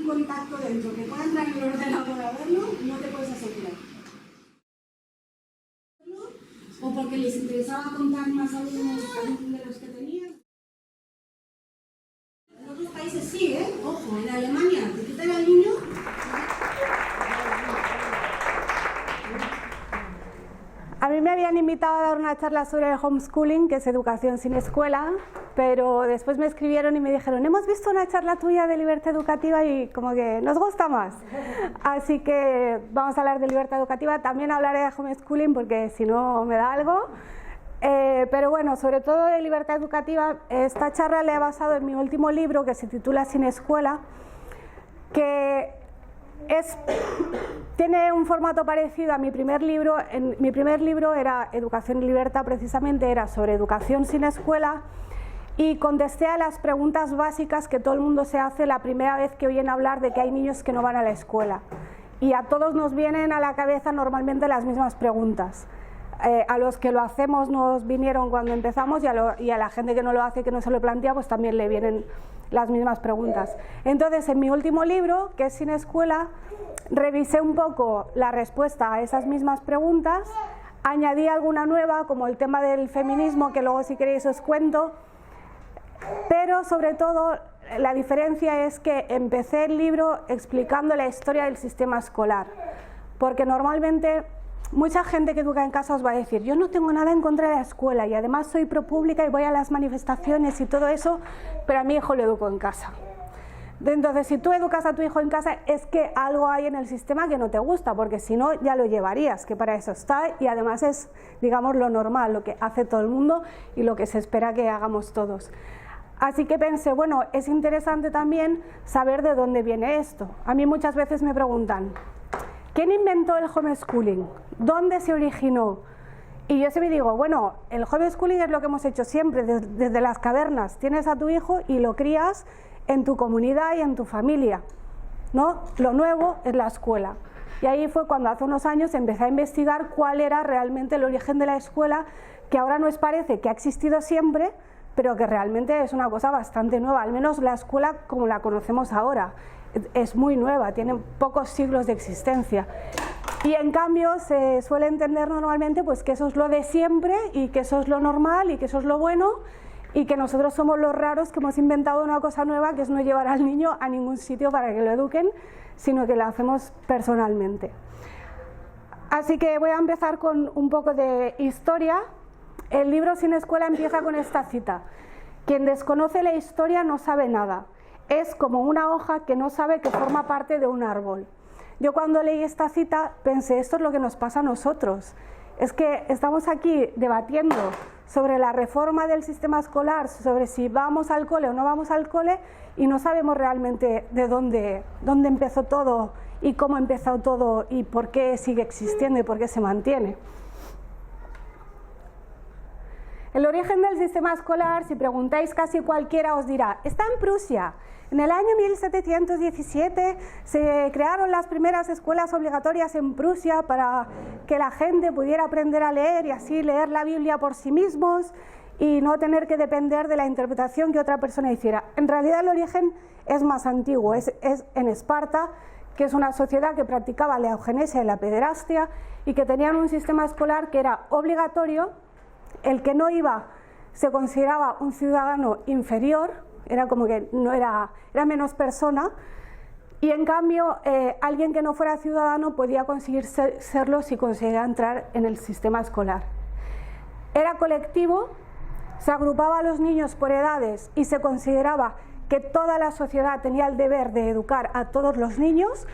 un contacto dentro que pueda entrar en el ordenador a verlo, no te puedes asegurar. O porque les interesaba contar más alumnos de los que tenían. En otros países sí, ¿eh? Ojo, en Alemania te quitan al niño. A mí me habían invitado a dar una charla sobre el homeschooling, que es educación sin escuela, pero después me escribieron y me dijeron: hemos visto una charla tuya de libertad educativa y como que nos gusta más. Así que vamos a hablar de libertad educativa, también hablaré de homeschooling porque si no me da algo. Pero bueno, sobre todo de libertad educativa, esta charla la he basado en mi último libro que se titula Sin escuela, que tiene un formato parecido a mi primer libro. Mi primer libro era Educación y Libertad, precisamente era sobre educación sin escuela, y contesté a las preguntas básicas que todo el mundo se hace la primera vez que oyen hablar de que hay niños que no van a la escuela. Y a todos nos vienen a la cabeza normalmente las mismas preguntas. A los que lo hacemos nos vinieron cuando empezamos, y a la gente que no lo hace, que no se lo plantea, pues también le vienen las mismas preguntas. Entonces, en mi último libro, que es Sin escuela, revisé un poco la respuesta a esas mismas preguntas, añadí alguna nueva, como el tema del feminismo, que luego si queréis os cuento, pero sobre todo la diferencia es que empecé el libro explicando la historia del sistema escolar, porque normalmente mucha gente que educa en casa os va a decir: yo no tengo nada en contra de la escuela y además soy pro pública y voy a las manifestaciones y todo eso, pero a mi hijo lo educo en casa. Entonces, si tú educas a tu hijo en casa, es que algo hay en el sistema que no te gusta, porque si no ya lo llevarías, que para eso está, y además es, digamos, lo normal, lo que hace todo el mundo y lo que se espera que hagamos todos. Así que pensé, bueno, es interesante también saber de dónde viene esto. A mí muchas veces me preguntan: ¿quién inventó el homeschooling? ¿Dónde se originó? Y yo siempre digo, bueno, el homeschooling es lo que hemos hecho siempre, desde las cavernas. Tienes a tu hijo y lo crías en tu comunidad y en tu familia, ¿no? Lo nuevo es la escuela. Y ahí fue cuando hace unos años empecé a investigar cuál era realmente el origen de la escuela, que ahora nos parece que ha existido siempre, pero que realmente es una cosa bastante nueva, al menos la escuela como la conocemos ahora. Es muy nueva, tiene pocos siglos de existencia. Y en cambio se suele entender normalmente pues que eso es lo de siempre y que eso es lo normal y que eso es lo bueno, y que nosotros somos los raros que hemos inventado una cosa nueva, que es no llevar al niño a ningún sitio para que lo eduquen, sino que lo hacemos personalmente. Así que voy a empezar con un poco de historia. El libro Sin escuela empieza con esta cita: quien desconoce la historia no sabe nada. Es como una hoja que no sabe que forma parte de un árbol. Yo cuando leí esta cita pensé, esto es lo que nos pasa a nosotros. Es que estamos aquí debatiendo sobre la reforma del sistema escolar, sobre si vamos al cole o no vamos al cole, y no sabemos realmente de dónde empezó todo y cómo empezó todo y por qué sigue existiendo y por qué se mantiene. El origen del sistema escolar, si preguntáis casi cualquiera os dirá, está en Prusia. En el año 1717 se crearon las primeras escuelas obligatorias en Prusia para que la gente pudiera aprender a leer y así leer la Biblia por sí mismos y no tener que depender de la interpretación que otra persona hiciera. En realidad el origen es más antiguo, es en Esparta, que es una sociedad que practicaba la eugenesia y la pederastia y que tenían un sistema escolar que era obligatorio. El que no iba se consideraba un ciudadano inferior, era como que no era menos persona, y en cambio alguien que no fuera ciudadano podía conseguir serlo si conseguía entrar en el sistema escolar. Era colectivo, se agrupaba a los niños por edades y se consideraba que toda la sociedad tenía el deber de educar a todos los niños.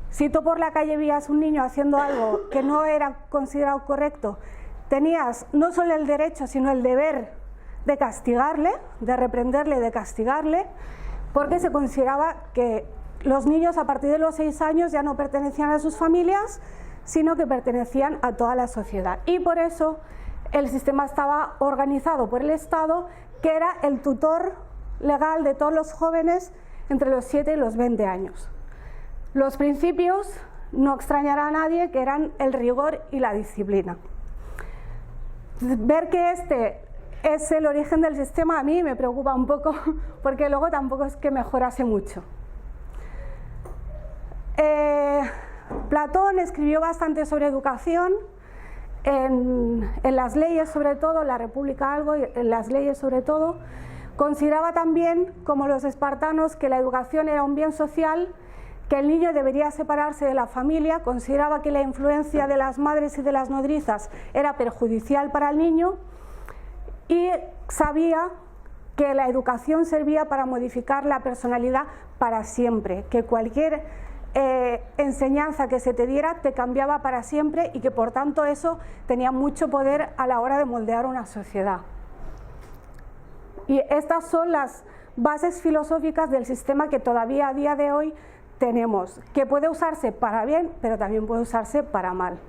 Si tú por la calle veías un niño haciendo algo que no era considerado correcto, tenías no solo el derecho sino el deber de castigarle, de reprenderle, de castigarle, porque se consideraba que los niños a partir de los 6 años ya no pertenecían a sus familias, sino que pertenecían a toda la sociedad. Y por eso el sistema estaba organizado por el Estado, que era el tutor legal de todos los jóvenes entre los 7 y los 20 años. Los principios, no extrañará a nadie, que eran el rigor y la disciplina. Ver que este es el origen del sistema a mí me preocupa un poco, porque luego tampoco es que mejorase mucho. Platón escribió bastante sobre educación, en las leyes sobre todo, en la República algo, en las leyes sobre todo. Consideraba también, como los espartanos, que la educación era un bien social, que el niño debería separarse de la familia, consideraba que la influencia de las madres y de las nodrizas era perjudicial para el niño y sabía que la educación servía para modificar la personalidad para siempre, que cualquier enseñanza que se te diera te cambiaba para siempre y que por tanto eso tenía mucho poder a la hora de moldear una sociedad. Y estas son las bases filosóficas del sistema que todavía a día de hoy tenemos, que puede usarse para bien, pero también puede usarse para mal.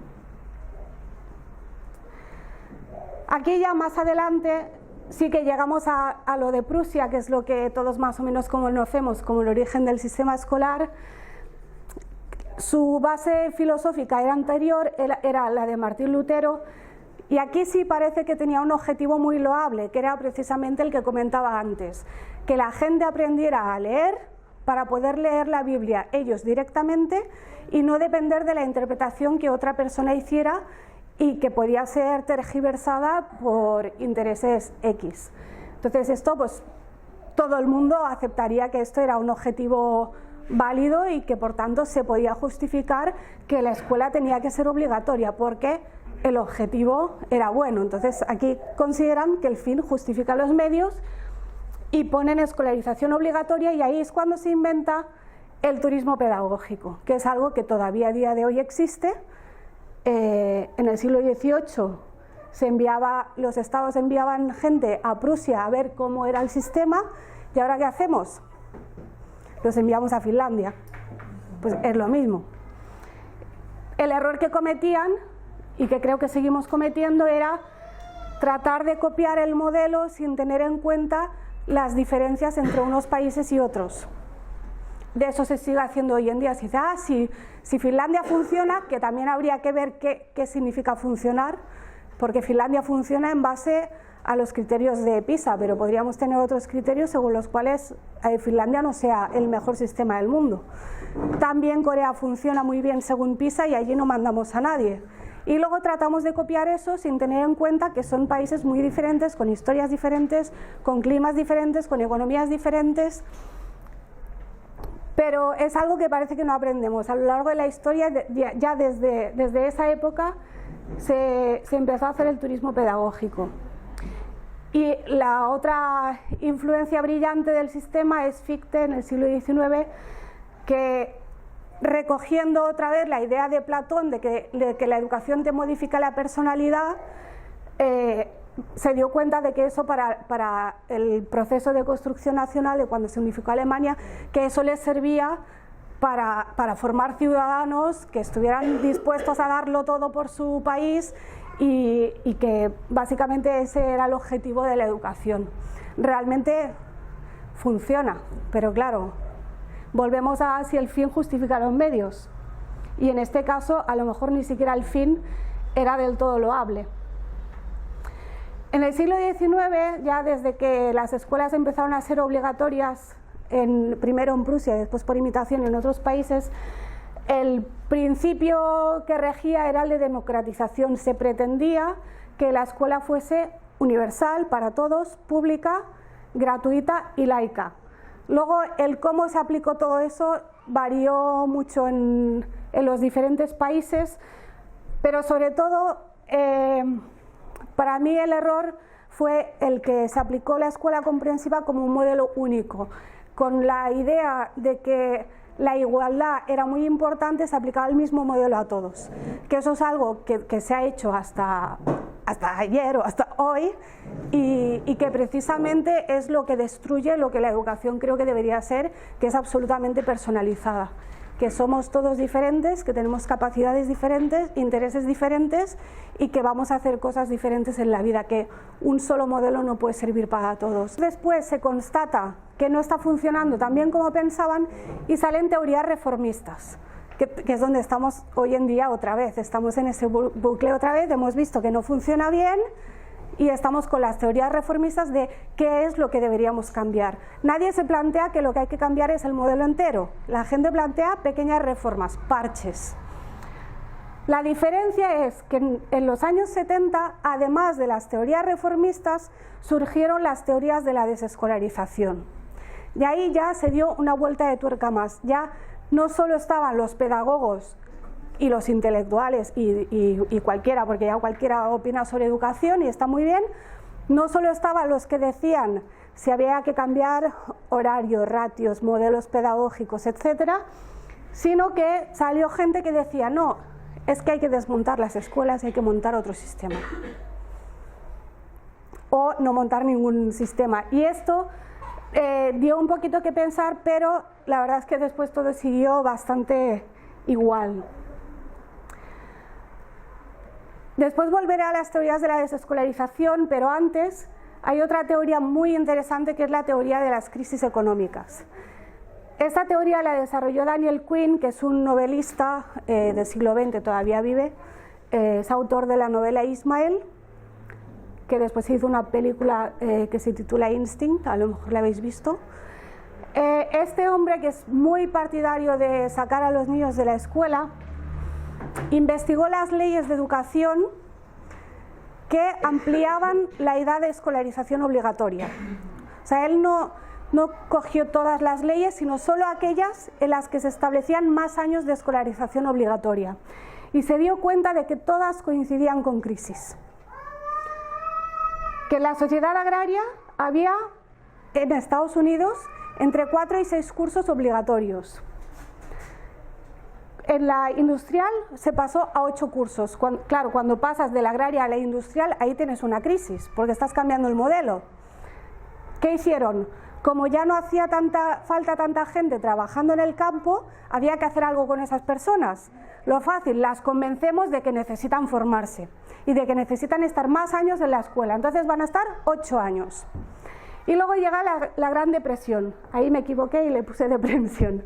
Aquí ya más adelante sí que llegamos a lo de Prusia, que es lo que todos más o menos conocemos como el origen del sistema escolar. Su base filosófica era anterior, era la de Martín Lutero, y aquí sí parece que tenía un objetivo muy loable, que era precisamente el que comentaba antes, que la gente aprendiera a leer para poder leer la Biblia ellos directamente y no depender de la interpretación que otra persona hiciera y que podía ser tergiversada por intereses X. Entonces esto, pues todo el mundo aceptaría que esto era un objetivo válido y que por tanto se podía justificar que la escuela tenía que ser obligatoria porque el objetivo era bueno. Entonces aquí consideran que el fin justifica los medios y ponen escolarización obligatoria, y ahí es cuando se inventa el turismo pedagógico, que es algo que todavía a día de hoy existe. En el siglo XVIII los estados enviaban gente a Prusia a ver cómo era el sistema, y ahora ¿qué hacemos? Los enviamos a Finlandia. Pues es lo mismo. El error que cometían, y que creo que seguimos cometiendo, era tratar de copiar el modelo sin tener en cuenta las diferencias entre unos países y otros. De eso se sigue haciendo hoy en día. Se dice, si Finlandia funciona, que también habría que ver qué significa funcionar, porque Finlandia funciona en base a los criterios de PISA, pero podríamos tener otros criterios según los cuales Finlandia no sea el mejor sistema del mundo. También Corea funciona muy bien según PISA y allí no mandamos a nadie. Y luego tratamos de copiar eso sin tener en cuenta que son países muy diferentes, con historias diferentes, con climas diferentes, con economías diferentes. Pero es algo que parece que no aprendemos. A lo largo de la historia, ya desde esa época, se empezó a hacer el turismo pedagógico. Y la otra influencia brillante del sistema es Fichte en el siglo XIX, que recogiendo otra vez la idea de Platón de que la educación te modifica la personalidad, se dio cuenta de que eso para el proceso de construcción nacional de cuando se unificó Alemania, que eso les servía para formar ciudadanos que estuvieran dispuestos a darlo todo por su país y que básicamente ese era el objetivo de la educación. Realmente funciona, pero claro, volvemos a si el fin justifica los medios, y en este caso a lo mejor ni siquiera el fin era del todo loable. En el siglo XIX, ya desde que las escuelas empezaron a ser obligatorias, primero en Prusia y después por imitación en otros países, el principio que regía era el de democratización. Se pretendía que la escuela fuese universal para todos, pública, gratuita y laica. Luego, el cómo se aplicó todo eso varió mucho en los diferentes países, pero sobre todo, para mí el error fue el que se aplicó la escuela comprensiva como un modelo único, con la idea de que la igualdad era muy importante, se aplicaba el mismo modelo a todos, que eso es algo que se ha hecho hasta ayer o hasta hoy, y que precisamente es lo que destruye lo que la educación creo que debería ser, que es absolutamente personalizada, que somos todos diferentes, que tenemos capacidades diferentes, intereses diferentes y que vamos a hacer cosas diferentes en la vida, que un solo modelo no puede servir para todos. Después se constata que no está funcionando tan bien como pensaban y salen teorías reformistas, que es donde estamos hoy en día otra vez. Estamos en ese bucle otra vez, hemos visto que no funciona bien y estamos con las teorías reformistas de qué es lo que deberíamos cambiar. Nadie se plantea que lo que hay que cambiar es el modelo entero. La gente plantea pequeñas reformas, parches. La diferencia es que en los años 70, además de las teorías reformistas, surgieron las teorías de la desescolarización. Y ahí ya se dio una vuelta de tuerca más. Ya no solo estaban los pedagogos y los intelectuales y cualquiera, porque ya cualquiera opina sobre educación y está muy bien, no solo estaban los que decían si había que cambiar horarios, ratios, modelos pedagógicos, etcétera, sino que salió gente que decía no, es que hay que desmontar las escuelas y hay que montar otro sistema o no montar ningún sistema. Y esto dio un poquito que pensar, pero la verdad es que después todo siguió bastante igual. Después volveré a las teorías de la desescolarización, pero antes hay otra teoría muy interesante que es la teoría de las crisis económicas. Esta teoría la desarrolló Daniel Quinn, que es un novelista del siglo XX, todavía vive, es autor de la novela Ismael, que después se hizo una película que se titula Instinct, a lo mejor la habéis visto. Este hombre, que es muy partidario de sacar a los niños de la escuela, investigó las leyes de educación que ampliaban la edad de escolarización obligatoria. O sea, él no cogió todas las leyes, sino solo aquellas en las que se establecían más años de escolarización obligatoria. Y se dio cuenta de que todas coincidían con crisis. Que en la sociedad agraria había, en Estados Unidos, entre 4 y 6 cursos obligatorios. En la industrial se pasó a 8 cursos. Claro, cuando pasas de la agraria a la industrial, ahí tienes una crisis, porque estás cambiando el modelo. ¿Qué hicieron? Como ya no hacía falta tanta gente trabajando en el campo, había que hacer algo con esas personas. Lo fácil, las convencemos de que necesitan formarse y de que necesitan estar más años en la escuela. Entonces van a estar 8 años. Y luego llega la Gran Depresión. Ahí me equivoqué y le puse depresión.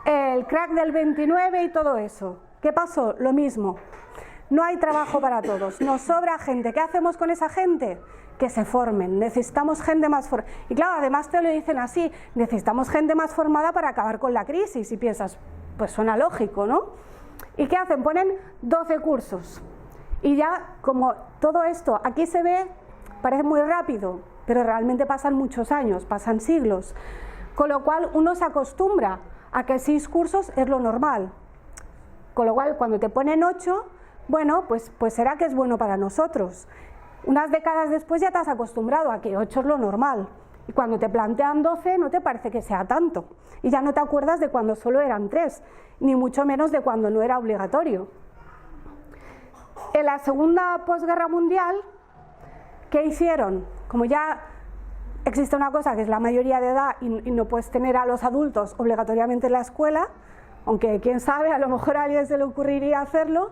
El crack del 29 y todo eso. ¿Qué pasó? Lo mismo. No hay trabajo para todos, nos sobra gente. ¿Qué hacemos con esa gente? Que se formen, necesitamos gente más formada. Y claro, además te lo dicen así, necesitamos gente más formada para acabar con la crisis. Y piensas, pues suena lógico, ¿no? ¿Y qué hacen? Ponen 12 cursos. Y ya, como todo esto, aquí se ve, parece muy rápido, pero realmente pasan muchos años, pasan siglos. Con lo cual uno se acostumbra a que 6 cursos es lo normal. Con lo cual, cuando te ponen 8, bueno, pues será que es bueno para nosotros. Unas décadas después ya te has acostumbrado a que 8 es lo normal. Y cuando te plantean 12 no te parece que sea tanto. Y ya no te acuerdas de cuando solo eran 3, ni mucho menos de cuando no era obligatorio. En la segunda posguerra mundial, ¿qué hicieron? Como ya existe una cosa que es la mayoría de edad y no puedes tener a los adultos obligatoriamente en la escuela, aunque quién sabe, a lo mejor a alguien se le ocurriría hacerlo,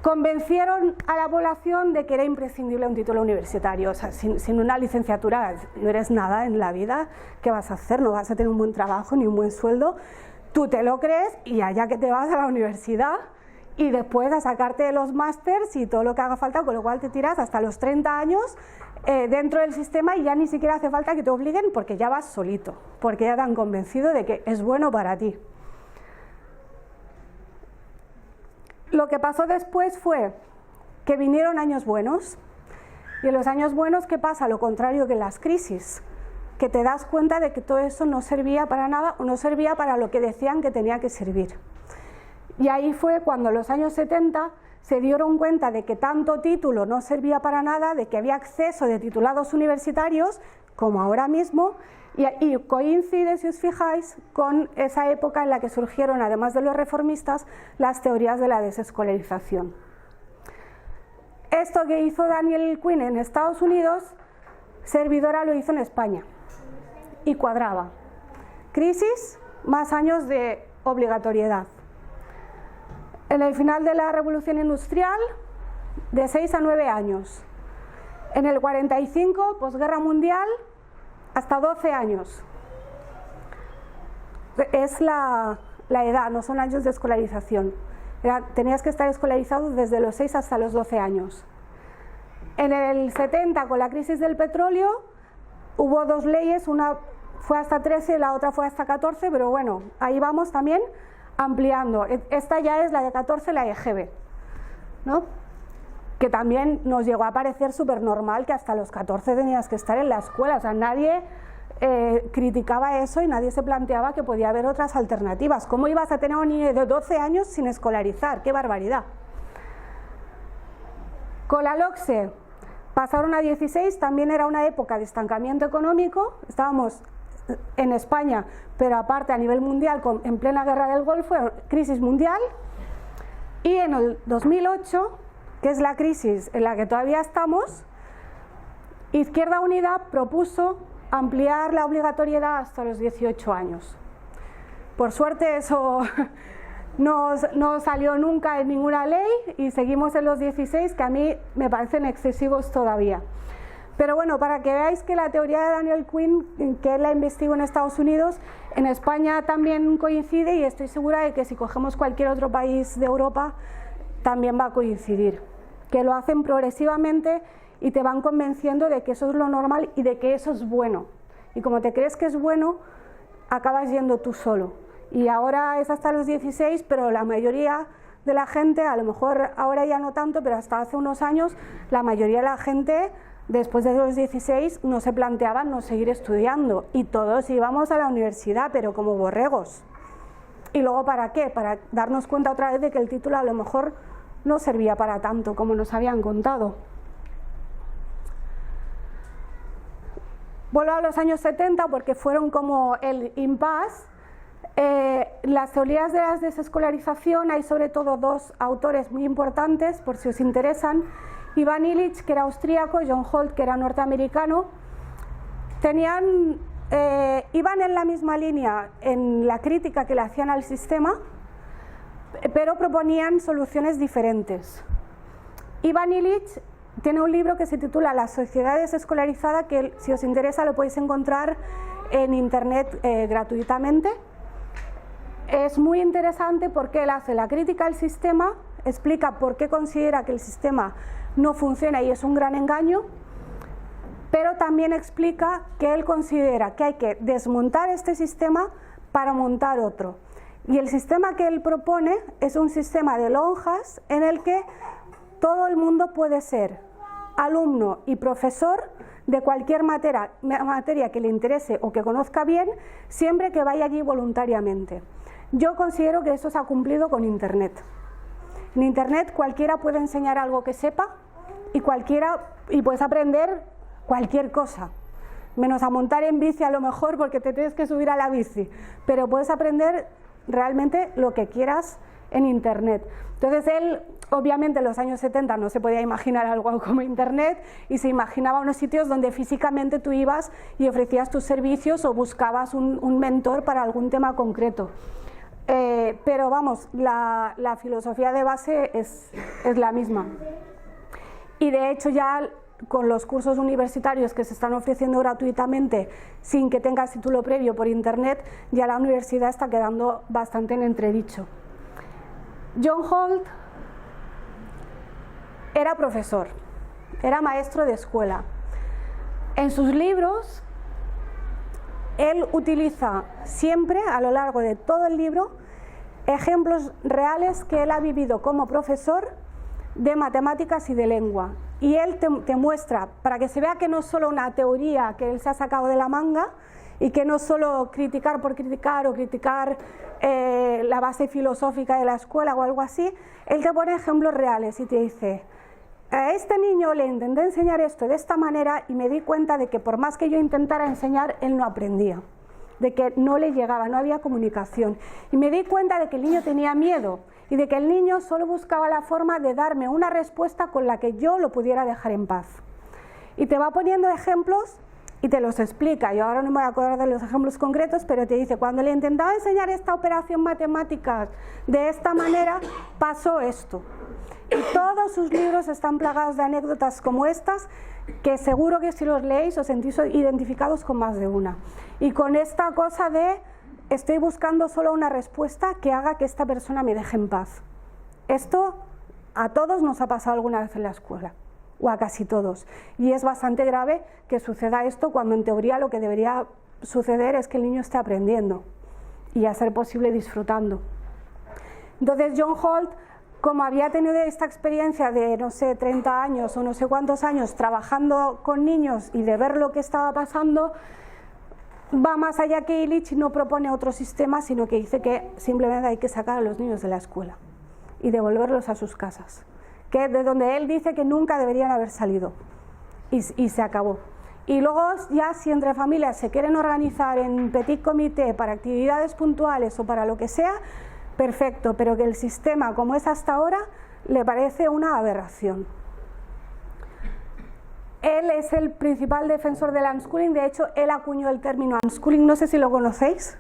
convencieron a la población de que era imprescindible un título universitario. O sea, sin una licenciatura no eres nada en la vida. ¿Qué vas a hacer? No vas a tener un buen trabajo ni un buen sueldo. Tú te lo crees y allá que te vas a la universidad y después a sacarte los másters y todo lo que haga falta, con lo cual te tiras hasta los 30 años dentro del sistema y ya ni siquiera hace falta que te obliguen porque ya vas solito, porque ya te han convencido de que es bueno para ti. Lo que pasó después fue que vinieron años buenos, y en los años buenos, ¿qué pasa? Lo contrario que en las crisis, que te das cuenta de que todo eso no servía para nada o no servía para lo que decían que tenía que servir. Y ahí fue cuando en los años 70 se dieron cuenta de que tanto título no servía para nada, de que había exceso de titulados universitarios, como ahora mismo, y coincide, si os fijáis, con esa época en la que surgieron, además de los reformistas, las teorías de la desescolarización. Esto que hizo Daniel Quinn en Estados Unidos, Servidora lo hizo en España, y cuadraba. Crisis, más años de obligatoriedad. En el final de la Revolución Industrial, de 6 a 9 años. En el 45, posguerra mundial, hasta 12 años. Es la edad, no son años de escolarización. Tenías que estar escolarizado desde los 6 hasta los 12 años. En el 70, con la crisis del petróleo, hubo 2 leyes, una fue hasta 13 y la otra fue hasta 14, pero bueno, ahí vamos también ampliando. Esta ya es la de 14, la EGB, ¿no? Que también nos llegó a parecer súper normal que hasta los 14 tenías que estar en la escuela, o sea, nadie criticaba eso y nadie se planteaba que podía haber otras alternativas. ¿Cómo ibas a tener a un niño de 12 años sin escolarizar? ¡Qué barbaridad! Con la LOCSE pasaron a 16, también era una época de estancamiento económico, estábamos en España, pero aparte a nivel mundial, en plena guerra del Golfo, crisis mundial, y en el 2008, que es la crisis en la que todavía estamos, Izquierda Unida propuso ampliar la obligatoriedad hasta los 18 años. Por suerte eso no salió nunca en ninguna ley y seguimos en los 16, que a mí me parecen excesivos todavía. Pero bueno, para que veáis que la teoría de Daniel Quinn, que él la investigó en Estados Unidos, en España también coincide y estoy segura de que si cogemos cualquier otro país de Europa también va a coincidir. Que lo hacen progresivamente y te van convenciendo de que eso es lo normal y de que eso es bueno. Y como te crees que es bueno, acabas yendo tú solo. Y ahora es hasta los 16, pero la mayoría de la gente, a lo mejor ahora ya no tanto, pero hasta hace unos años, la mayoría de la gente, después de los 16, no se planteaban no seguir estudiando. Y todos íbamos a la universidad, pero como borregos. ¿Y luego para qué? Para darnos cuenta otra vez de que el título a lo mejor no servía para tanto como nos habían contado. Vuelvo a los años 70 porque fueron como el impasse. Las teorías de la desescolarización, hay sobre todo dos autores muy importantes, por si os interesan. Ivan Illich, que era austríaco, John Holt, que era norteamericano. Iban en la misma línea en la crítica que le hacían al sistema, pero proponían soluciones diferentes. Ivan Illich tiene un libro que se titula La sociedad desescolarizada, que si os interesa lo podéis encontrar en internet gratuitamente. Es muy interesante porque él hace la crítica al sistema, explica por qué considera que el sistema no funciona y es un gran engaño, pero también explica que él considera que hay que desmontar este sistema para montar otro. Y el sistema que él propone es un sistema de lonjas en el que todo el mundo puede ser alumno y profesor de cualquier materia que le interese o que conozca bien, siempre que vaya allí voluntariamente. Yo considero que eso se ha cumplido con Internet. En Internet cualquiera puede enseñar algo que sepa y puedes aprender cualquier cosa, menos a montar en bici a lo mejor porque te tienes que subir a la bici, pero puedes aprender realmente lo que quieras en Internet. Entonces él, obviamente en los años 70 no se podía imaginar algo como Internet y se imaginaba unos sitios donde físicamente tú ibas y ofrecías tus servicios o buscabas un mentor para algún tema concreto. Pero vamos, la filosofía de base es la misma. Y de hecho ya con los cursos universitarios que se están ofreciendo gratuitamente sin que tengas título previo por Internet, ya la universidad está quedando bastante en entredicho. John Holt era profesor, era maestro de escuela. En sus libros él utiliza siempre, a lo largo de todo el libro, ejemplos reales que él ha vivido como profesor de matemáticas y de lengua. Y él te muestra, para que se vea que no es solo una teoría que él se ha sacado de la manga y que no es solo criticar por criticar o criticar la base filosófica de la escuela o algo así, él te pone ejemplos reales y te dice: a este niño le intenté enseñar esto de esta manera y me di cuenta de que por más que yo intentara enseñar, él no aprendía, de que no le llegaba, no había comunicación. Y me di cuenta de que el niño tenía miedo y de que el niño solo buscaba la forma de darme una respuesta con la que yo lo pudiera dejar en paz. Y te va poniendo ejemplos y te los explica. Yo ahora no me voy a acordar de los ejemplos concretos, pero te dice: cuando le intentaba enseñar esta operación matemática de esta manera, pasó esto. Y todos sus libros están plagados de anécdotas como estas, que seguro que si los leéis os sentís identificados con más de una. Y con esta cosa de estoy buscando solo una respuesta que haga que esta persona me deje en paz. Esto a todos nos ha pasado alguna vez en la escuela, o a casi todos. Y es bastante grave que suceda esto cuando en teoría lo que debería suceder es que el niño esté aprendiendo y a ser posible disfrutando. Entonces John Holt, como había tenido esta experiencia de, no sé, 30 años o no sé cuántos años trabajando con niños y de ver lo que estaba pasando, va más allá que Illich y no propone otro sistema, sino que dice que simplemente hay que sacar a los niños de la escuela y devolverlos a sus casas, que de donde él dice que nunca deberían haber salido, y se acabó. Y luego ya si entre familias se quieren organizar en petit comité para actividades puntuales o para lo que sea, perfecto, pero que el sistema como es hasta ahora le parece una aberración. Él es el principal defensor del unschooling, de hecho él acuñó el término unschooling, no sé si lo conocéis.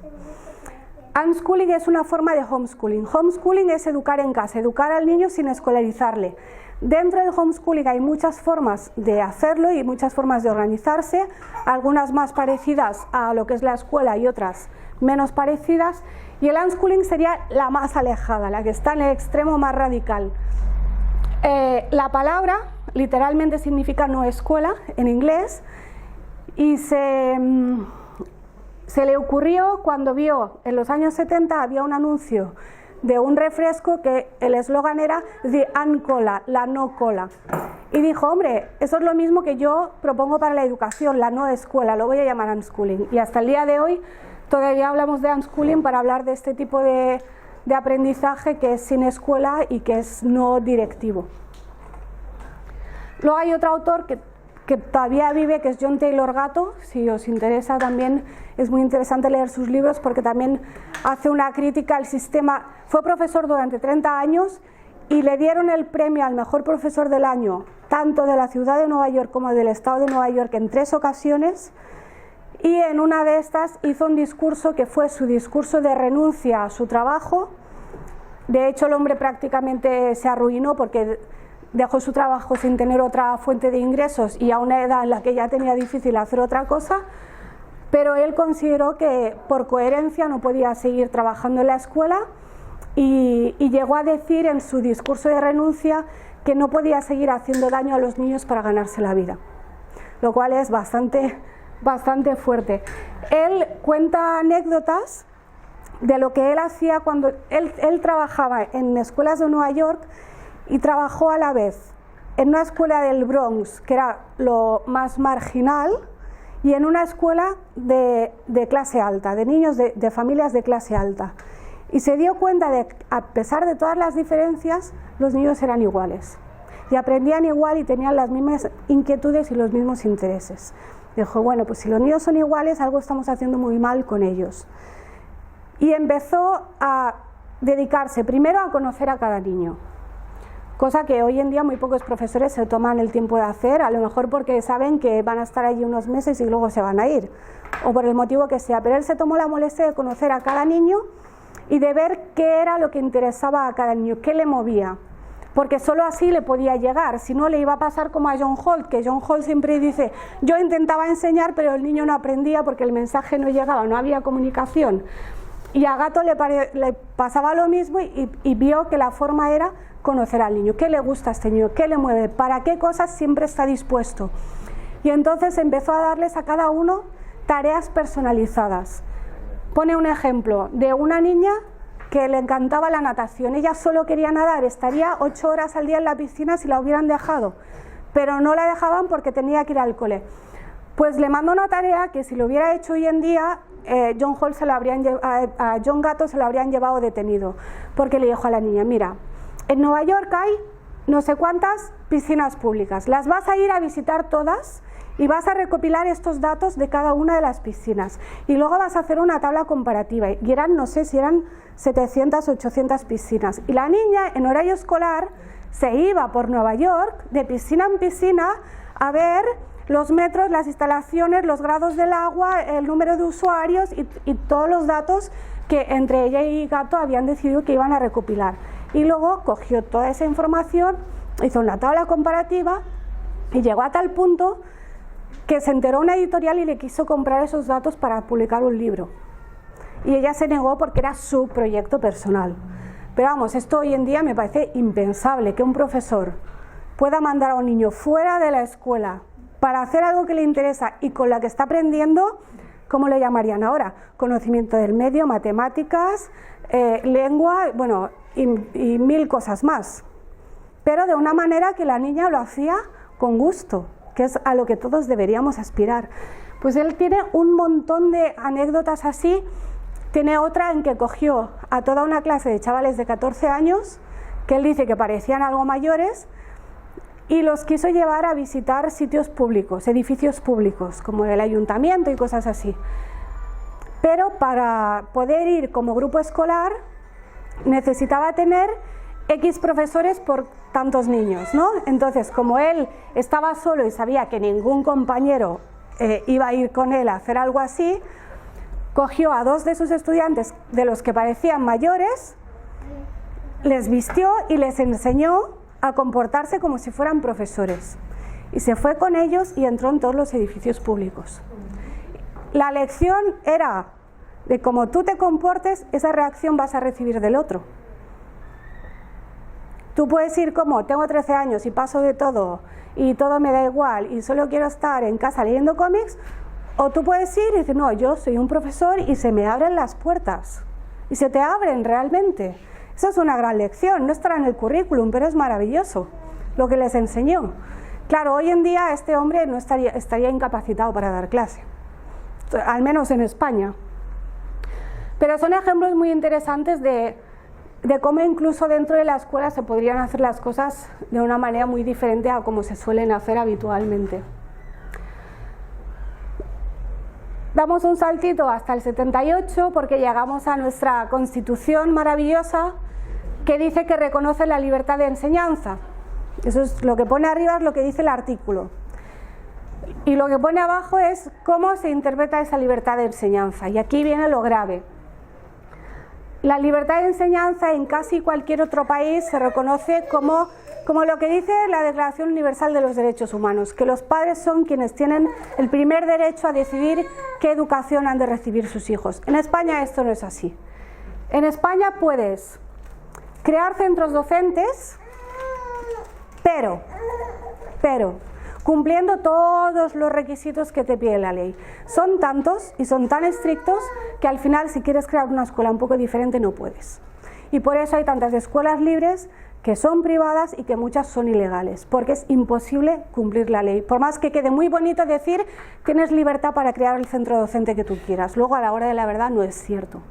Unschooling es una forma de homeschooling. Homeschooling es educar en casa, educar al niño sin escolarizarle. Dentro del homeschooling hay muchas formas de hacerlo y muchas formas de organizarse, algunas más parecidas a lo que es la escuela y otras menos parecidas, y el unschooling sería la más alejada, la que está en el extremo más radical. La palabra literalmente significa no escuela en inglés, y se le ocurrió cuando vio en los años 70 había un anuncio de un refresco que el eslogan era The Uncola, la no cola, y dijo, hombre, eso es lo mismo que yo propongo para la educación, la no escuela, lo voy a llamar unschooling, y hasta el día de hoy todavía hablamos de unschooling para hablar de este tipo de aprendizaje que es sin escuela y que es no directivo. Luego hay otro autor que todavía vive, que es John Taylor Gatto. Si os interesa también es muy interesante leer sus libros porque también hace una crítica al sistema. Fue profesor durante 30 años y le dieron el premio al mejor profesor del año, tanto de la ciudad de Nueva York como del estado de Nueva York en 3 ocasiones, y en una de estas hizo un discurso que fue su discurso de renuncia a su trabajo. De hecho, el hombre prácticamente se arruinó porque dejó su trabajo sin tener otra fuente de ingresos y a una edad en la que ya tenía difícil hacer otra cosa, pero él consideró que por coherencia no podía seguir trabajando en la escuela y llegó a decir en su discurso de renuncia que no podía seguir haciendo daño a los niños para ganarse la vida, lo cual es bastante fuerte. Él cuenta anécdotas de lo que él hacía cuando él trabajaba en escuelas de Nueva York y trabajó a la vez en una escuela del Bronx, que era lo más marginal, y en una escuela de clase alta, de niños de familias de clase alta. Y se dio cuenta de que, a pesar de todas las diferencias, los niños eran iguales. Y aprendían igual y tenían las mismas inquietudes y los mismos intereses. Dijo, bueno, pues si los niños son iguales, algo estamos haciendo muy mal con ellos. Y empezó a dedicarse primero a conocer a cada niño, cosa que hoy en día muy pocos profesores se toman el tiempo de hacer, a lo mejor porque saben que van a estar allí unos meses y luego se van a ir, o por el motivo que sea, pero él se tomó la molestia de conocer a cada niño y de ver qué era lo que interesaba a cada niño, qué le movía, porque solo así le podía llegar, si no le iba a pasar como a John Holt, que John Holt siempre dice, yo intentaba enseñar pero el niño no aprendía porque el mensaje no llegaba, no había comunicación. Y a Gatto le pasaba lo mismo y vio que la forma era conocer al niño, qué le gusta a este niño, qué le mueve, para qué cosas siempre está dispuesto. Y entonces empezó a darles a cada uno tareas personalizadas. Pone un ejemplo de una niña que le encantaba la natación, ella solo quería nadar, estaría 8 horas al día en la piscina si la hubieran dejado, pero no la dejaban porque tenía que ir al cole. Pues le mandó una tarea que si lo hubiera hecho hoy en día, John Gatto se lo habrían llevado detenido, porque le dijo a la niña, mira, en Nueva York hay no sé cuántas piscinas públicas, las vas a ir a visitar todas y vas a recopilar estos datos de cada una de las piscinas y luego vas a hacer una tabla comparativa, y eran, no sé si eran 700 o 800 piscinas, y la niña en horario escolar se iba por Nueva York de piscina en piscina a ver los metros, las instalaciones, los grados del agua, el número de usuarios y todos los datos que entre ella y Gatto habían decidido que iban a recopilar. Y luego cogió toda esa información, hizo una tabla comparativa y llegó a tal punto que se enteró una editorial y le quiso comprar esos datos para publicar un libro. Y ella se negó porque era su proyecto personal. Pero vamos, esto hoy en día me parece impensable, que un profesor pueda mandar a un niño fuera de la escuela para hacer algo que le interesa y con la que está aprendiendo, ¿cómo le llamarían ahora? Conocimiento del medio, matemáticas, lengua, bueno, y mil cosas más. Pero de una manera que la niña lo hacía con gusto, que es a lo que todos deberíamos aspirar. Pues él tiene un montón de anécdotas así. Tiene otra en que cogió a toda una clase de chavales de 14 años, que él dice que parecían algo mayores, y los quiso llevar a visitar sitios públicos, edificios públicos, como el ayuntamiento y cosas así. Pero para poder ir como grupo escolar necesitaba tener X profesores por tantos niños, ¿no? Entonces, como él estaba solo y sabía que ningún compañero iba a ir con él a hacer algo así, cogió a 2 de sus estudiantes, de los que parecían mayores, les vistió y les enseñó a comportarse como si fueran profesores. Y se fue con ellos y entró en todos los edificios públicos. La lección era de cómo tú te comportes, esa reacción vas a recibir del otro. Tú puedes ir como, tengo 13 años y paso de todo y todo me da igual y solo quiero estar en casa leyendo cómics, o tú puedes ir y decir, no, yo soy un profesor y se me abren las puertas. Y se te abren realmente. Eso es una gran lección, no estará en el currículum, pero es maravilloso lo que les enseñó. Claro, hoy en día este hombre no estaría incapacitado para dar clase, al menos en España. Pero son ejemplos muy interesantes de cómo incluso dentro de la escuela se podrían hacer las cosas de una manera muy diferente a como se suelen hacer habitualmente. Damos un saltito hasta el 78 porque llegamos a nuestra Constitución maravillosa que dice que reconoce la libertad de enseñanza. Eso es lo que pone arriba, es lo que dice el artículo. Y lo que pone abajo es cómo se interpreta esa libertad de enseñanza. Y aquí viene lo grave. La libertad de enseñanza en casi cualquier otro país se reconoce como lo que dice la Declaración Universal de los Derechos Humanos, que los padres son quienes tienen el primer derecho a decidir qué educación han de recibir sus hijos. En España esto no es así. En España puedes crear centros docentes, pero cumpliendo todos los requisitos que te pide la ley. Son tantos y son tan estrictos que al final, si quieres crear una escuela un poco diferente, no puedes. Y por eso hay tantas escuelas libres que son privadas y que muchas son ilegales, porque es imposible cumplir la ley. Por más que quede muy bonito decir, tienes libertad para crear el centro docente que tú quieras. Luego, a la hora de la verdad, no es cierto.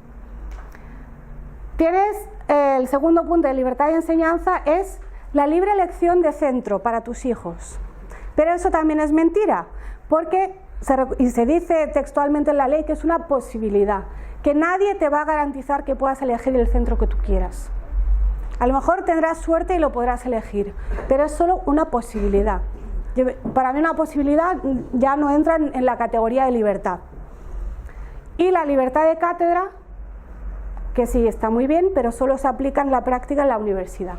Tienes el segundo punto de libertad de enseñanza, es la libre elección de centro para tus hijos. Pero eso también es mentira, porque se dice textualmente en la ley que es una posibilidad, que nadie te va a garantizar que puedas elegir el centro que tú quieras. A lo mejor tendrás suerte y lo podrás elegir, pero es solo una posibilidad. Para mí una posibilidad ya no entra en la categoría de libertad. Y la libertad de cátedra, que sí está muy bien, pero solo se aplica en la práctica en la universidad.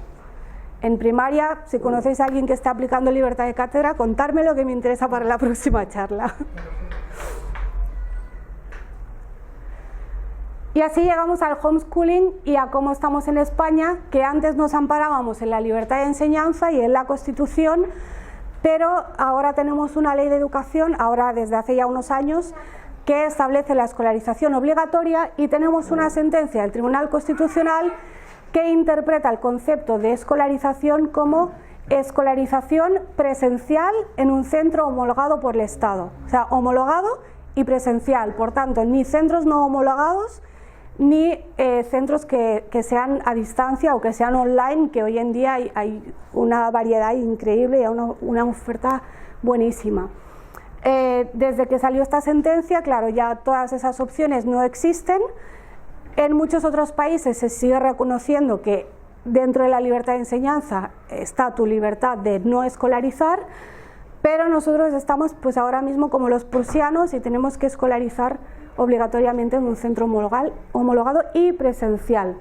En primaria, si conocéis a alguien que está aplicando libertad de cátedra, contármelo, que me interesa para la próxima charla. Y así llegamos al homeschooling y a cómo estamos en España, que antes nos amparábamos en la libertad de enseñanza y en la Constitución, pero ahora tenemos una ley de educación, ahora desde hace ya unos años, que establece la escolarización obligatoria, y tenemos una sentencia del Tribunal Constitucional que interpreta el concepto de escolarización como escolarización presencial en un centro homologado por el Estado. O sea, homologado y presencial. Por tanto, ni centros no homologados, ni centros que sean a distancia o que sean online, que hoy en día hay una variedad increíble y una oferta buenísima. Desde que salió esta sentencia, claro, ya todas esas opciones no existen. En muchos otros países se sigue reconociendo que dentro de la libertad de enseñanza está tu libertad de no escolarizar, pero nosotros estamos pues ahora mismo como los prusianos y tenemos que escolarizar obligatoriamente en un centro homologado y presencial.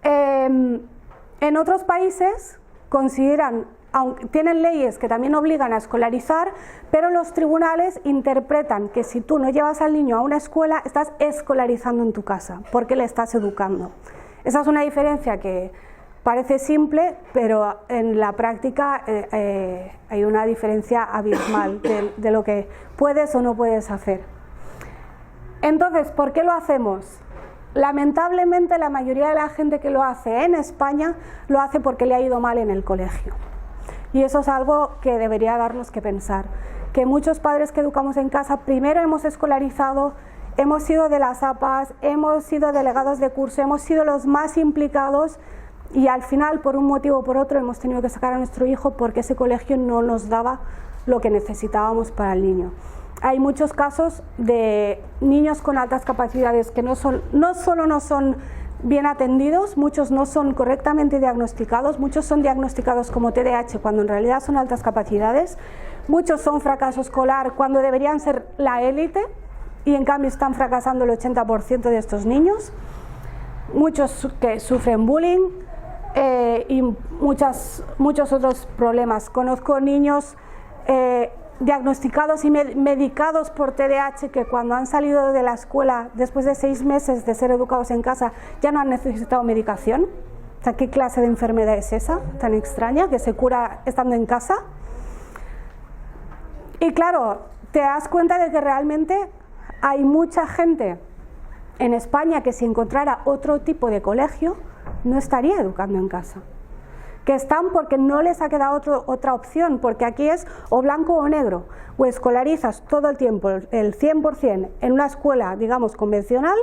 En otros países consideran, aunque tienen leyes que también obligan a escolarizar, pero los tribunales interpretan que si tú no llevas al niño a una escuela, estás escolarizando en tu casa, porque le estás educando. Esa es una diferencia que parece simple, pero en la práctica hay una diferencia abismal de lo que puedes o no puedes hacer. Entonces, ¿por qué lo hacemos? Lamentablemente la mayoría de la gente que lo hace en España lo hace porque le ha ido mal en el colegio. Y eso es algo que debería darnos que pensar. Que muchos padres que educamos en casa primero hemos escolarizado, hemos sido de las APAs, hemos sido delegados de curso, hemos sido los más implicados y al final por un motivo o por otro hemos tenido que sacar a nuestro hijo porque ese colegio no nos daba lo que necesitábamos para el niño. Hay muchos casos de niños con altas capacidades que no solo no son bien atendidos, muchos no son correctamente diagnosticados, muchos son diagnosticados como TDAH cuando en realidad son altas capacidades, muchos son fracaso escolar cuando deberían ser la élite y en cambio están fracasando el 80% de estos niños, muchos que sufren bullying y muchos otros problemas. Conozco niños diagnosticados y medicados por TDAH que cuando han salido de la escuela después de 6 meses de ser educados en casa ya no han necesitado medicación. O sea, ¿qué clase de enfermedad es esa tan extraña que se cura estando en casa? Y claro, te das cuenta de que realmente hay mucha gente en España que si encontrara otro tipo de colegio no estaría educando en casa. Que están porque no les ha quedado otra opción, porque aquí es o blanco o negro, o escolarizas todo el tiempo el 100% en una escuela, digamos, convencional,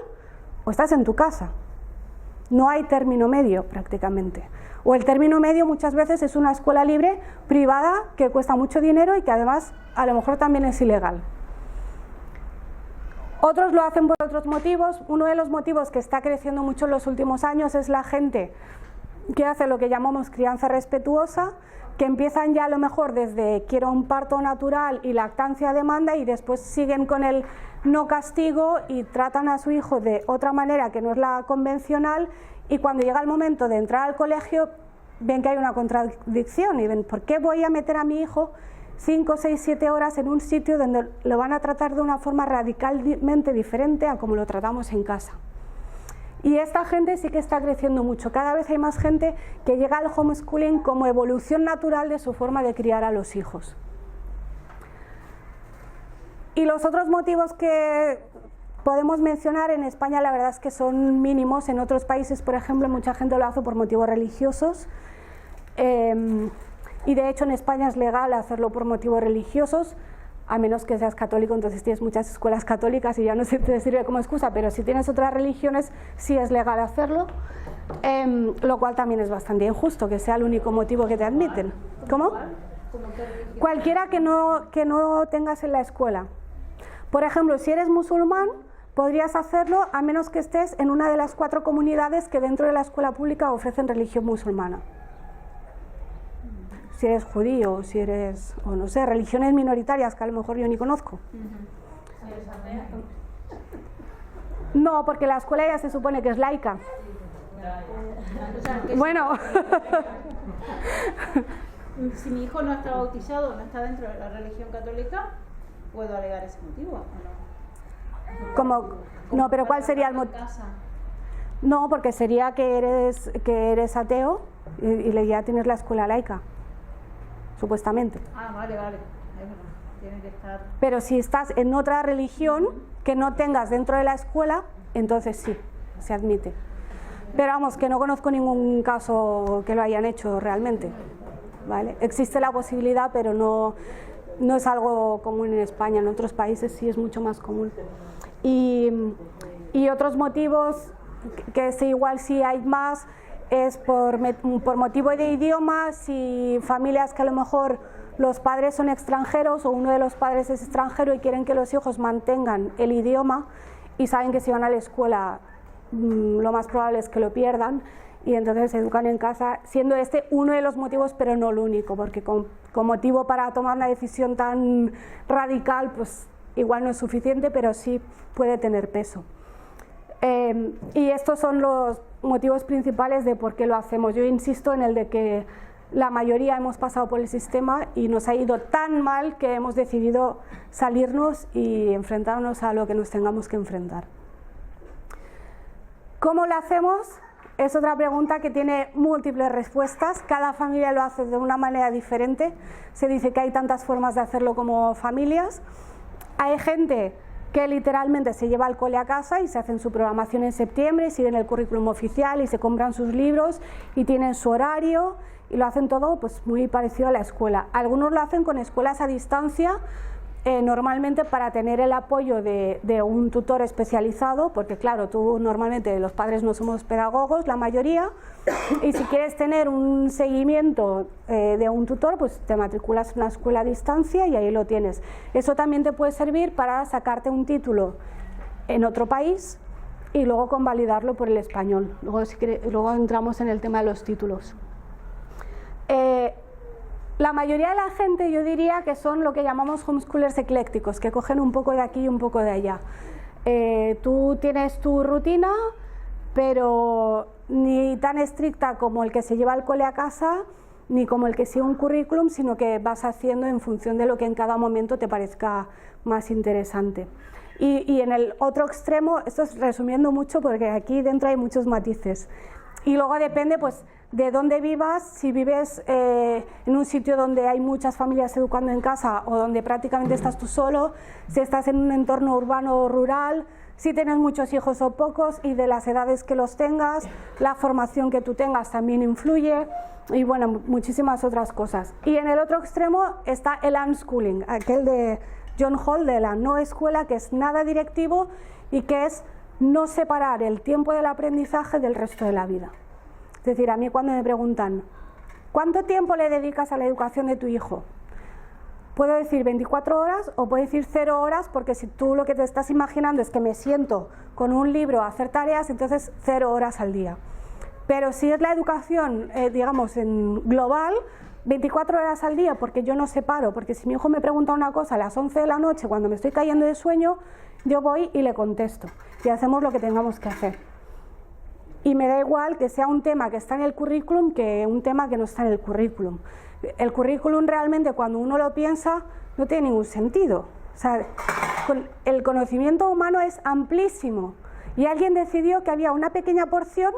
o estás en tu casa. No hay término medio prácticamente. O el término medio muchas veces es una escuela libre, privada, que cuesta mucho dinero y que además a lo mejor también es ilegal. Otros lo hacen por otros motivos. Uno de los motivos que está creciendo mucho en los últimos años es la gente que hace lo que llamamos crianza respetuosa, que empiezan ya a lo mejor desde quiero un parto natural y lactancia a demanda y después siguen con el no castigo y tratan a su hijo de otra manera que no es la convencional y cuando llega el momento de entrar al colegio ven que hay una contradicción y ven ¿por qué voy a meter a mi hijo 5, 6, 7 horas en un sitio donde lo van a tratar de una forma radicalmente diferente a como lo tratamos en casa? Y esta gente sí que está creciendo mucho. Cada vez hay más gente que llega al homeschooling como evolución natural de su forma de criar a los hijos. Y los otros motivos que podemos mencionar en España la verdad es que son mínimos. En otros países, por ejemplo, mucha gente lo hace por motivos religiosos. Y de hecho en España es legal hacerlo por motivos religiosos. A menos que seas católico, entonces tienes muchas escuelas católicas y ya no te sirve como excusa, pero si tienes otras religiones sí es legal hacerlo, lo cual también es bastante injusto, que sea el único motivo que te admiten. ¿Cómo? Cualquiera que no tengas en la escuela. Por ejemplo, si eres musulmán, podrías hacerlo a menos que estés en una de las 4 comunidades que dentro de la escuela pública ofrecen religión musulmana. Si eres judío, si eres, o no sé, religiones minoritarias que a lo mejor yo ni conozco. No, porque la escuela ya se supone que es laica. Bueno. Si mi hijo no está bautizado, no está dentro de la religión católica, ¿puedo alegar ese motivo o no? ¿Cómo? No, pero ¿cuál sería el motivo? No, porque sería que eres ateo y ya tienes la escuela laica. Supuestamente. Ah, vale. Tiene que estar. Pero si estás en otra religión que no tengas dentro de la escuela, entonces sí, se admite. Pero vamos, que no conozco ningún caso que lo hayan hecho realmente. ¿Vale? Existe la posibilidad, pero no es algo común en España. En otros países sí es mucho más común. Y otros motivos que igual sí hay más es por motivo de idiomas y familias que a lo mejor los padres son extranjeros o uno de los padres es extranjero y quieren que los hijos mantengan el idioma y saben que si van a la escuela lo más probable es que lo pierdan y entonces se educan en casa, siendo este uno de los motivos pero no el único, porque con motivo para tomar una decisión tan radical pues igual no es suficiente, pero sí puede tener peso. Y estos son los motivos principales de por qué lo hacemos. Yo insisto en el de que la mayoría hemos pasado por el sistema y nos ha ido tan mal que hemos decidido salirnos y enfrentarnos a lo que nos tengamos que enfrentar. ¿Cómo lo hacemos? Es otra pregunta que tiene múltiples respuestas. Cada familia lo hace de una manera diferente. Se dice que hay tantas formas de hacerlo como familias. Hay gente que literalmente se lleva el cole a casa y se hacen su programación en septiembre, siguen el currículum oficial y se compran sus libros y tienen su horario y lo hacen todo pues muy parecido a la escuela. Algunos lo hacen con escuelas a distancia, normalmente para tener el apoyo de un tutor especializado, porque claro, tú normalmente los padres no somos pedagogos, la mayoría, y si quieres tener un seguimiento de un tutor, pues te matriculas en una escuela a distancia y ahí lo tienes. Eso también te puede servir para sacarte un título en otro país y luego convalidarlo por el español. Luego entramos en el tema de los títulos. La mayoría de la gente yo diría que son lo que llamamos homeschoolers eclécticos, que cogen un poco de aquí y un poco de allá. Tú tienes tu rutina, pero ni tan estricta como el que se lleva el cole a casa, ni como el que sigue un currículum, sino que vas haciendo en función de lo que en cada momento te parezca más interesante. Y en el otro extremo, esto es resumiendo mucho porque aquí dentro hay muchos matices. Y luego depende pues de dónde vivas, si vives en un sitio donde hay muchas familias educando en casa o donde prácticamente estás tú solo, si estás en un entorno urbano o rural, si tienes muchos hijos o pocos y de las edades que los tengas, la formación que tú tengas también influye y bueno, muchísimas otras cosas. Y en el otro extremo está el unschooling, aquel de John Hall de la no escuela, que es nada directivo y que es no separar el tiempo del aprendizaje del resto de la vida. Es decir, a mí cuando me preguntan ¿cuánto tiempo le dedicas a la educación de tu hijo? Puedo decir 24 horas o puedo decir 0 horas, porque si tú lo que te estás imaginando es que me siento con un libro a hacer tareas, entonces 0 horas al día. Pero si es la educación, digamos, en global, 24 horas al día, porque yo no separo, porque si mi hijo me pregunta una cosa a las 11 de la noche cuando me estoy cayendo de sueño, yo voy y le contesto y hacemos lo que tengamos que hacer. Y me da igual que sea un tema que está en el currículum que un tema que no está en el currículum. El currículum realmente, cuando uno lo piensa, no tiene ningún sentido. O sea, el conocimiento humano es amplísimo y alguien decidió que había una pequeña porción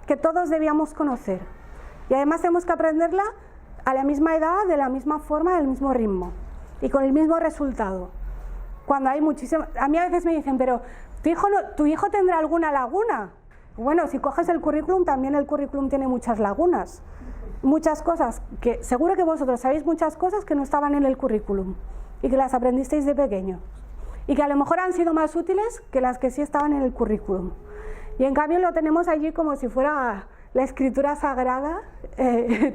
que todos debíamos conocer. Y además tenemos que aprenderla a la misma edad, de la misma forma, del mismo ritmo y con el mismo resultado. Cuando hay muchísimo... A mí a veces me dicen, pero ¿tu hijo tendrá alguna laguna? Bueno, si coges el currículum, también el currículum tiene muchas lagunas. Muchas cosas, que seguro que vosotros sabéis muchas cosas que no estaban en el currículum y que las aprendisteis de pequeño. Y que a lo mejor han sido más útiles que las que sí estaban en el currículum. Y en cambio lo tenemos allí como si fuera la escritura sagrada,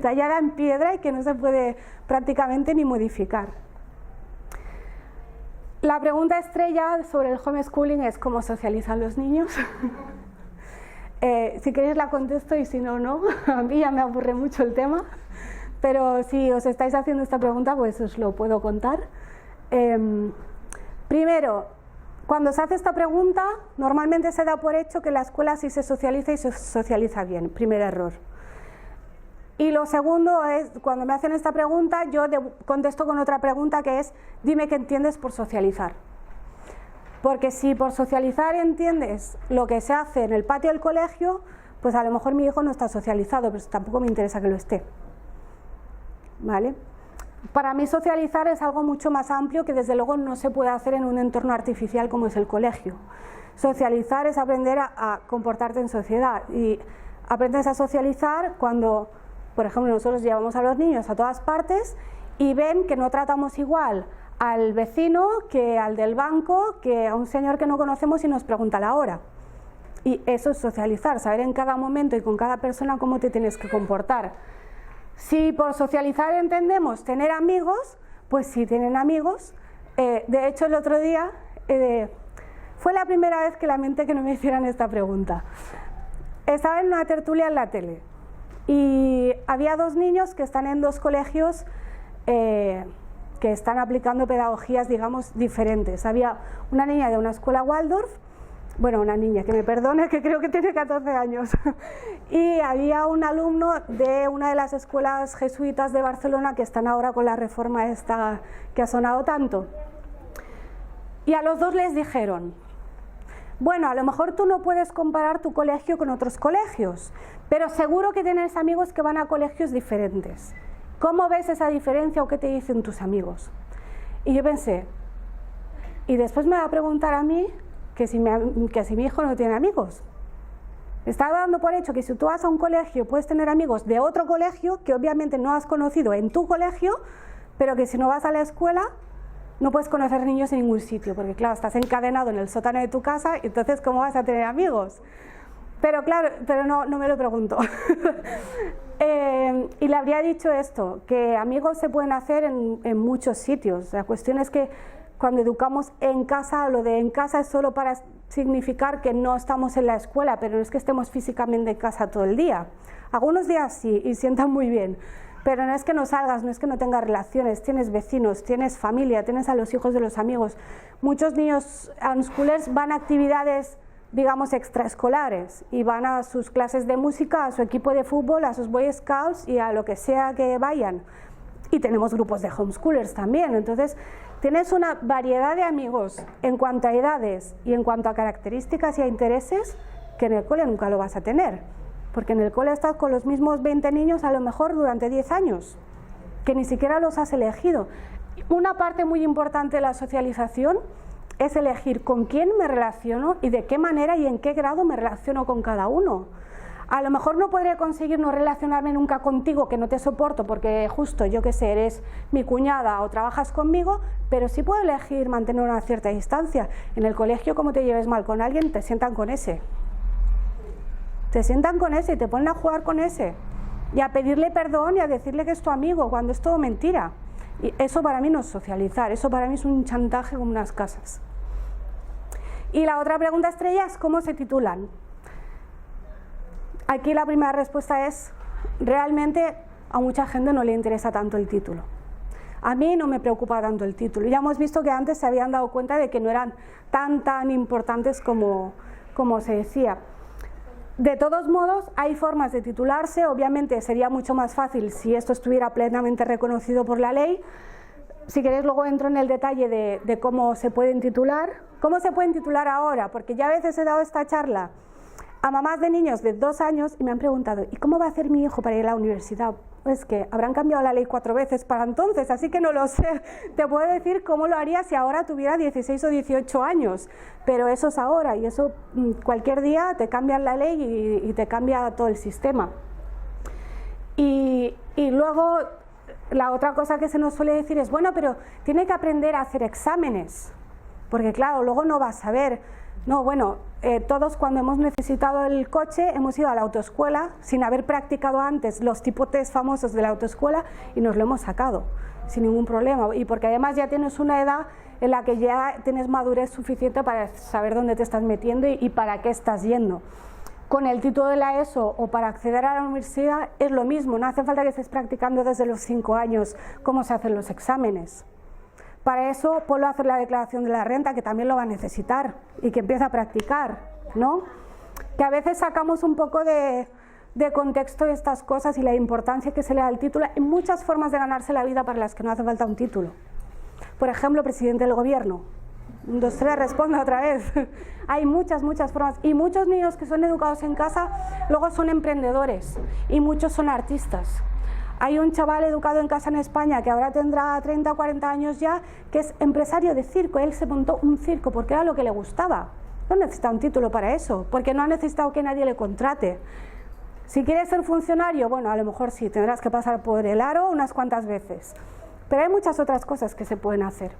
tallada en piedra y que no se puede prácticamente ni modificar. La pregunta estrella sobre el homeschooling es ¿cómo socializan los niños? Si queréis la contesto y si no, no. A mí ya me aburre mucho el tema, pero si os estáis haciendo esta pregunta, pues os lo puedo contar. Primero, cuando se hace esta pregunta, normalmente se da por hecho que la escuela sí se socializa y se socializa bien. Primer error. Y lo segundo es, cuando me hacen esta pregunta, yo contesto con otra pregunta que es, dime qué entiendes por socializar. Porque si por socializar entiendes lo que se hace en el patio del colegio, pues a lo mejor mi hijo no está socializado, pero tampoco me interesa que lo esté. ¿Vale? Para mí socializar es algo mucho más amplio que desde luego no se puede hacer en un entorno artificial como es el colegio. Socializar es aprender a comportarte en sociedad y aprendes a socializar cuando, por ejemplo, nosotros llevamos a los niños a todas partes y ven que no tratamos igual al vecino que al del banco, que a un señor que no conocemos y nos pregunta la hora. Y eso es socializar, saber en cada momento y con cada persona cómo te tienes que comportar. Si por socializar entendemos tener amigos, pues sí tienen amigos. De hecho, el otro día fue la primera vez que lamenté que no me hicieran esta pregunta. Estaba en una tertulia en la tele y había 2 niños que están en 2 colegios que están aplicando pedagogías, digamos, diferentes. Había una niña de una escuela Waldorf, bueno, una niña, que me perdone, que creo que tiene 14 años, y había un alumno de una de las escuelas jesuitas de Barcelona que están ahora con la reforma esta que ha sonado tanto. Y a los 2 les dijeron, bueno, a lo mejor tú no puedes comparar tu colegio con otros colegios, pero seguro que tienes amigos que van a colegios diferentes. ¿Cómo ves esa diferencia o qué te dicen tus amigos? Y yo pensé, Y después me va a preguntar a mí que si mi hijo no tiene amigos. Está dando por hecho que si tú vas a un colegio puedes tener amigos de otro colegio que obviamente no has conocido en tu colegio, pero que si no vas a la escuela no puedes conocer niños en ningún sitio, porque claro, estás encadenado en el sótano de tu casa, y entonces ¿cómo vas a tener amigos? Pero claro, no me lo pregunto. Y le habría dicho esto, que amigos se pueden hacer en muchos sitios. La cuestión es que cuando educamos en casa, lo de en casa es solo para significar que no estamos en la escuela, pero no es que estemos físicamente en casa todo el día. Algunos días sí, y sientan muy bien, pero no es que no salgas, no es que no tengas relaciones, tienes vecinos, tienes familia, tienes a los hijos de los amigos. Muchos niños unschoolers van a actividades, digamos, extraescolares, y van a sus clases de música, a su equipo de fútbol, a sus Boy Scouts y a lo que sea que vayan. Y tenemos grupos de homeschoolers también. Entonces tienes una variedad de amigos en cuanto a edades y en cuanto a características y a intereses que en el cole nunca lo vas a tener, porque en el cole estás con los mismos 20 niños a lo mejor durante 10 años, que ni siquiera los has elegido. Una parte muy importante de la socialización es elegir con quién me relaciono y de qué manera y en qué grado me relaciono con cada uno. A lo mejor no podré conseguir no relacionarme nunca contigo, que no te soporto porque justo, yo qué sé, eres mi cuñada o trabajas conmigo, pero sí puedo elegir mantener una cierta distancia. En el colegio, como te lleves mal con alguien, te sientan con ese. Te sientan con ese y te ponen a jugar con ese. Y a pedirle perdón y a decirle que es tu amigo, cuando es todo mentira. Y eso para mí no es socializar, eso para mí es un chantaje como unas casas. Y la otra pregunta estrella es ¿cómo se titulan? Aquí la primera respuesta es, realmente a mucha gente no le interesa tanto el título. A mí no me preocupa tanto el título. Ya hemos visto que antes se habían dado cuenta de que no eran tan importantes como se decía. De todos modos, hay formas de titularse. Obviamente sería mucho más fácil si esto estuviera plenamente reconocido por la ley. Si queréis, luego entro en el detalle de cómo se pueden titular. ¿Cómo se pueden titular ahora? Porque ya a veces he dado esta charla a mamás de niños de 2 años y me han preguntado, ¿y cómo va a hacer mi hijo para ir a la universidad? Pues que habrán cambiado la ley 4 veces para entonces, así que no lo sé. Te puedo decir cómo lo haría si ahora tuviera 16 o 18 años, pero eso es ahora, y eso cualquier día te cambian la ley y te cambia todo el sistema. Y luego la otra cosa que se nos suele decir es, bueno, pero tiene que aprender a hacer exámenes, porque claro, luego no vas a ver. No, bueno, todos cuando hemos necesitado el coche hemos ido a la autoescuela sin haber practicado antes los tipo test famosos de la autoescuela y nos lo hemos sacado sin ningún problema, y porque además ya tienes una edad en la que ya tienes madurez suficiente para saber dónde te estás metiendo y para qué estás yendo. Con el título de la ESO o para acceder a la universidad es lo mismo, no hace falta que estés practicando desde los 5 años cómo se hacen los exámenes. Para eso, ponlo a hacer la declaración de la renta, que también lo va a necesitar, y que empiece a practicar, ¿no? Que a veces sacamos un poco de contexto de estas cosas y la importancia que se le da al título. Hay muchas formas de ganarse la vida para las que no hace falta un título. Por ejemplo, presidente del gobierno. 1, 2, 3, responda otra vez. Hay muchas formas. Y muchos niños que son educados en casa luego son emprendedores, y muchos son artistas. Hay un chaval educado en casa en España que ahora tendrá 30 o 40 años ya, que es empresario de circo. Él se montó un circo porque era lo que le gustaba. No necesita un título para eso, porque no ha necesitado que nadie le contrate. Si quieres ser funcionario, bueno, a lo mejor sí, tendrás que pasar por el aro unas cuantas veces. Pero hay muchas otras cosas que se pueden hacer.